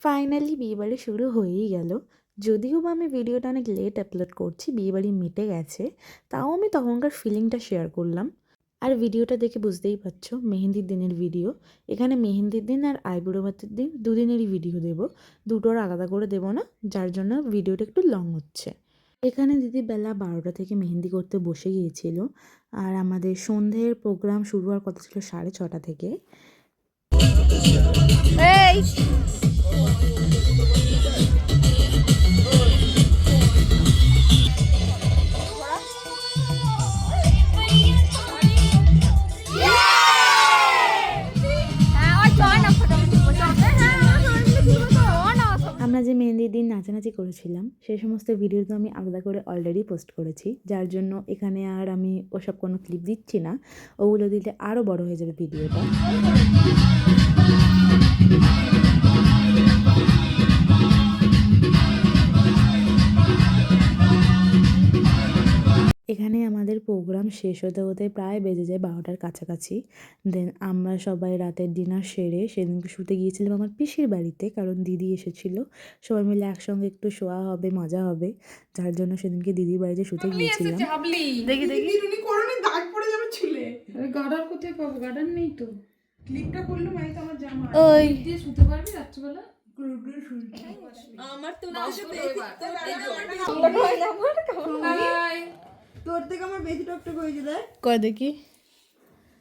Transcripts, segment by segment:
Finally বিয়েবাড়ি শুরু হয়েই গেল। যদিও বা আমি ভিডিওটা অনেক লেট আপলোড করছি, বিয়েবাড়ি মিটে গেছে, তাও আমি তখনকার ফিলিংটা শেয়ার করলাম। আর ভিডিওটা দেখে বুঝতেই পারছো মেহেন্দির দিনের ভিডিও। এখানে মেহেন্দির দিন আর আইবুড়ো ভাতের দিন দুদিনেরই ভিডিও দেবো, দুটোর আলাদা করে দেবো না, যার জন্য ভিডিওটা একটু লং হচ্ছে। এখানে দিদি বেলা 12টা থেকে মেহেন্দি করতে বসে গিয়েছিল, আর আমাদের সন্ধ্যের প্রোগ্রাম শুরু হওয়ার কথা ছিল 6:30 থেকে। এই আমরা যে মেহেন্দির দিন নাচানাচি করেছিলাম সেই সমস্ত ভিডিও তো আমি আলাদা করে অলরেডি পোস্ট করেছি, যার জন্য এখানে আর আমি ওসব কোনো ক্লিপ দিচ্ছি না। ওগুলো দিলে আরও বড় হয়ে যাবে ভিডিওটা। এখানে আমাদের প্রোগ্রাম শেষ হতে হতে প্রায় বেজে যায় 12টার কাছাকাছি। দেন আমরা সবাই রাতের ডিনার সেরে সেদিনকে শুতে গিয়েছিলাম আমার পিসির বাড়িতে, কারণ দিদি এসেছিলো। সবাই মিলে একসঙ্গে একটু শোয়া হবে, মজা হবে, যার জন্য সেদিনকে দিদির বাড়িতে শুতে গিয়েছিলাম। দেখি বিরুনি করনি, দাগ পড়ে যাবে চুলে। আরে গার্ডার কোথায় পাবো? গার্ডার নেই তো। ক্লিপটা করলে মানে তো আমার জামা ওই দিয়ে শুতে পারবি রাত্রিবেলা? আমার তো তোর থেকে আমার বেশি টকটক হয়েছে দেখ। কয় দেখি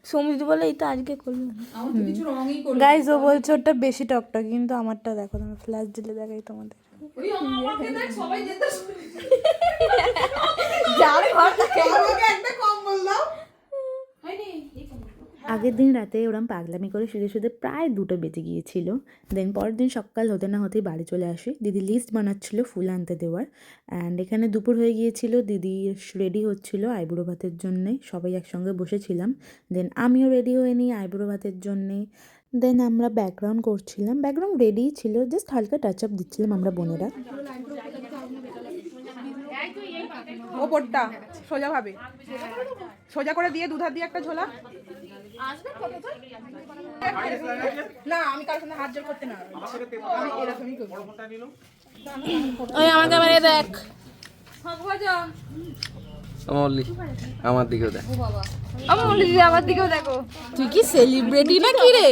সমিতি বলে এই তো আজকে করলাম। আমার তো কিছু রঙই করে গাইজ ও বলছে ওটা বেশি টকটক, কিন্তু আমারটা দেখো, তুমি ফ্ল্যাশ দিলে দেখাই তোমাদের। ওই আমাকে দেখ সবাই যেতে যার ঘর থাকে আমাকে একটা কম্বল দাও। হয়নি এই কম আগের দিন রাতে ওরম পাগলামি করে শুতে শুতে প্রায় 2টো বেজে গিয়েছিল। দেন পরের দিন সকাল হতে না হতেই বাড়ি চলে আসি। দিদি লিস্ট বানাচ্ছিল ফুল আনতে দেওয়ার, অ্যান্ড এখানে দুপুর হয়ে গিয়েছিল। দিদি রেডি হচ্ছিল আইবুড়ো ভাতের জন্যে, সবাই একসঙ্গে বসেছিলাম। দেন আমিও রেডি হয়ে নিই আইবুড়ো ভাতের জন্যে। দেন আমরা ব্যাকগ্রাউন্ড করছিলাম, ব্যাকগ্রাউন্ড রেডিই ছিল, জাস্ট হালকা টাচ আপ দিচ্ছিলাম আমরা বোনেরা। ওপরটা সোজা ভাবে সোজা করে দিয়ে দুধার দিয়ে একটা ঝোলা। না আমি কারোর সঙ্গে হাত জোর করতে না, আমি এরকমই করব। ওই আমার ক্যামেরায় দেখ। আমার দিকেও দেখ। আমার দিকেও দেখো। তুই কি সেলিব্রিটি নাকি রে?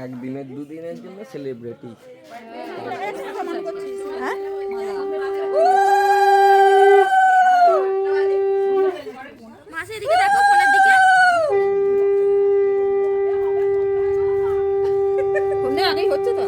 একদিনের দুদিনের জন্য সেলিব্রিটি। মাসের দিকে দেখো, ফোনের দিকে। ফোনে আগেই হচ্ছে তো।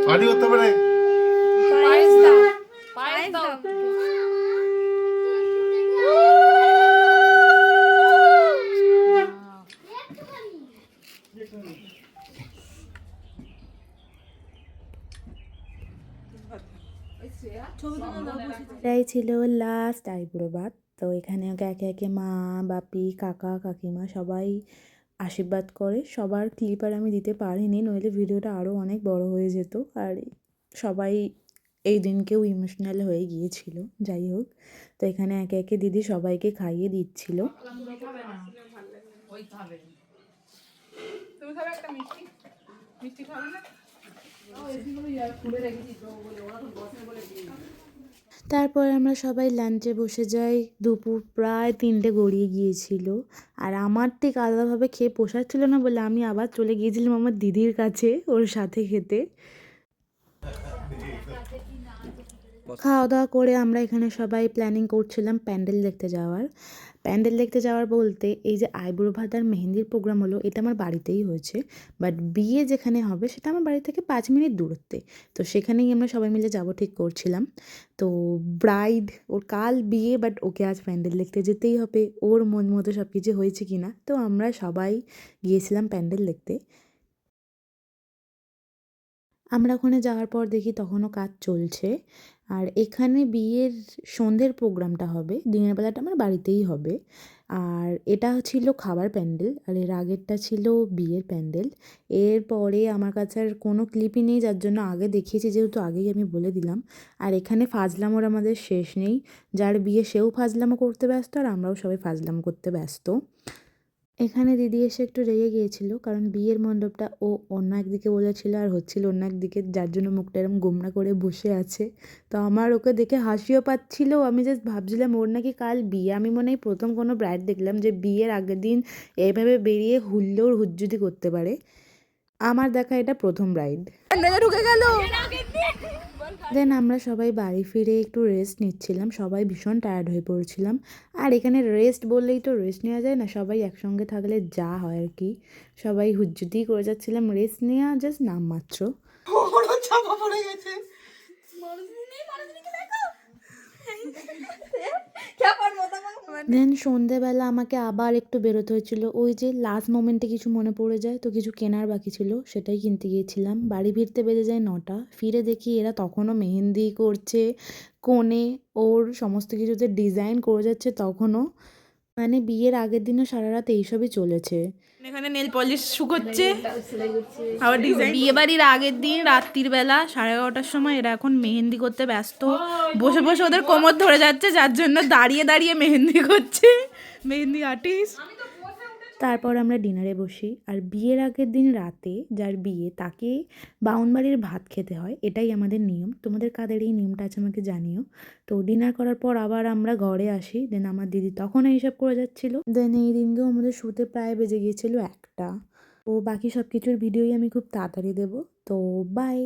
পার্টি করতে পারে। পায়েস দাও, পায়েস দাও। এটাই ছিল লাস্ট আইবুড়ো ভাত। তো এখানে ওকে একে একে মা, বাপি, কাকা, কাকিমা সবাই আশীর্বাদ করে। সবার ক্লিপ আর আমি দিতে পারিনি, নইলে ভিডিওটা আরও অনেক বড় হয়ে যেত। আর সবাই এই দিনকেও ইমোশনাল হয়ে গিয়েছিল। যাই হোক, তো এখানে একে একে দিদি সবাইকে খাইয়ে দিচ্ছিল। তুমি খাবে একটা মিষ্টি, মিষ্টি খাবে না? তারপর আমরা সবাই লাঞ্চে বসে যাই। দুপুর প্রায় 3টে গড়িয়ে গিয়েছিল, আর আমার ঠিক আলাদাভাবে খেয়ে পোষাচ্ছিল না বলে আমি আবার চলে গিয়েছিলাম আমার দিদির কাছে ওর সাথে খেতে। খাওয়া দাওয়া করে আমরা এখানে সবাই প্ল্যানিং করছিলাম প্যান্ডেল দেখতে যাওয়ার। প্যান্ডেল দেখতে যাওয়ার বলতে এই যে আইবুড়ো ভাত আর মেহেন্দির প্রোগ্রাম হলো, এটা আমার বাড়িতেই হয়েছে, বাট বিয়ে যেখানে হবে সেটা আমার বাড়ি থেকে 5 মিনিট দূরত্বে। তো সেখানেই আমরা সবাই মিলে যাব ঠিক করছিলাম। তো ব্রাইড, ওর কাল বিয়ে, বাট ওকে আজ প্যান্ডেল দেখতে যেতেই হবে, ওর মন মতো সব কিছু হয়েছে কি না। তো আমরা সবাই গিয়েছিলাম প্যান্ডেল দেখতে। আমরা ওখানে যাওয়ার পর দেখি তখনও কাজ চলছে। আর এখানে বিয়ের সন্ধ্যের প্রোগ্রামটা হবে, দিনের বেলাটা আমার বাড়িতেই হবে। আর এটা ছিল খাবার প্যান্ডেল, আর এর আগেরটা ছিল বিয়ের প্যান্ডেল। এরপরে আমার কাছে আর কোনো ক্লিপই নেই, যার জন্য আগে দেখিয়েছি, যেহেতু আগেই আমি বলে দিলাম। আর এখানে ফাজলামোর আমাদের শেষ নেই, যার বিয়ে সেও ফাজলামো করতে ব্যস্ত, আর আমরাও সবাই ফাজলামো করতে ব্যস্ত। এখানে দিদি এসে একটু রেগে গিয়েছিল, কারণ বিয়ের মণ্ডপটা ও অন্য একদিকে বলেছিল আর হচ্ছিল অন্য একদিকে, যার জন্য মুখটা এরকম গোমড়া করে বসে আছে। তো আমার ওকে দেখে হাসিও পাচ্ছিল। আমি জাস্ট ভাবছিলাম ওর নাকি কাল বিয়ে। আমি মনে হয় প্রথম কোনো ব্রাইড দেখলাম যে বিয়ের আগের দিন এইভাবে বেরিয়ে হুল্লোড় হুজ্জুতি করতে পারে। আমার দেখা এটা প্রথম ব্রাইড। ঢুকে গেল। দেন আমরা সবাই বাড়ি ফিরে একটু রেস্ট নিচ্ছিলাম, সবাই ভীষণ টায়ার্ড হয়ে পড়ছিলাম। আর এখানে রেস্ট বললেই তো রেস্ট নেওয়া যায় না, সবাই একসঙ্গে থাকলে যা হয় আর কি। সবাই হুজ্জুতি করে যাচ্ছিলাম, রেস্ট নেওয়া জাস্ট নামমাত্র। চাপা পড়ে গেছে। দেন সন্ধেবেলা আমাকে আবার একটু বেরোতে হয়েছিল, ওই যে লাস্ট মোমেন্টে কিছু মনে পড়ে যায়, তো কিছু কেনার বাকি ছিল, সেটাই কিনতে গিয়েছিলাম। বাড়ি ফিরতে বেজে যায় 9টা। ফিরে দেখি এরা তখনও মেহেন্দি করছে, কোণে ওর সমস্ত কিছুতে ডিজাইন করে যাচ্ছে তখনও। মানে বিয়ের আগের দিনও সারা রাত এইসবই চলেছে। এখানে নেল পলিশ শুকোচ্ছে, আবার ডিজাইন। বিয়ে বাড়ির আগের দিন রাত্রির বেলা 11:30টার সময় এরা এখন মেহেন্দি করতে ব্যস্ত। বসে বসে ওদের কোমর ধরে যাচ্ছে, যার জন্য দাঁড়িয়ে দাঁড়িয়ে মেহেন্দি করছে মেহেন্দি আর্টিস্ট। তারপর আমরা ডিনারে বসি, আর বিয়ের আগের দিন রাতে যার বিয়ে তাকে বাউনবাড়ির ভাত খেতে হয়, এটাই আমাদের নিয়ম। তোমাদের কাদের এই নিয়মটা আছে আমাকে জানিও। তো ডিনার করার পর আবার আমরা ঘরে আসি। দেন আমার দিদি তখন এইসব করে যাচ্ছিল। দেন এই দিনকেও আমাদের শুতে প্রায় বেজে গিয়েছিল 1টা। তো বাকি সব কিছুর ভিডিওই আমি খুব তাড়াতাড়ি দেবো। তো বাই।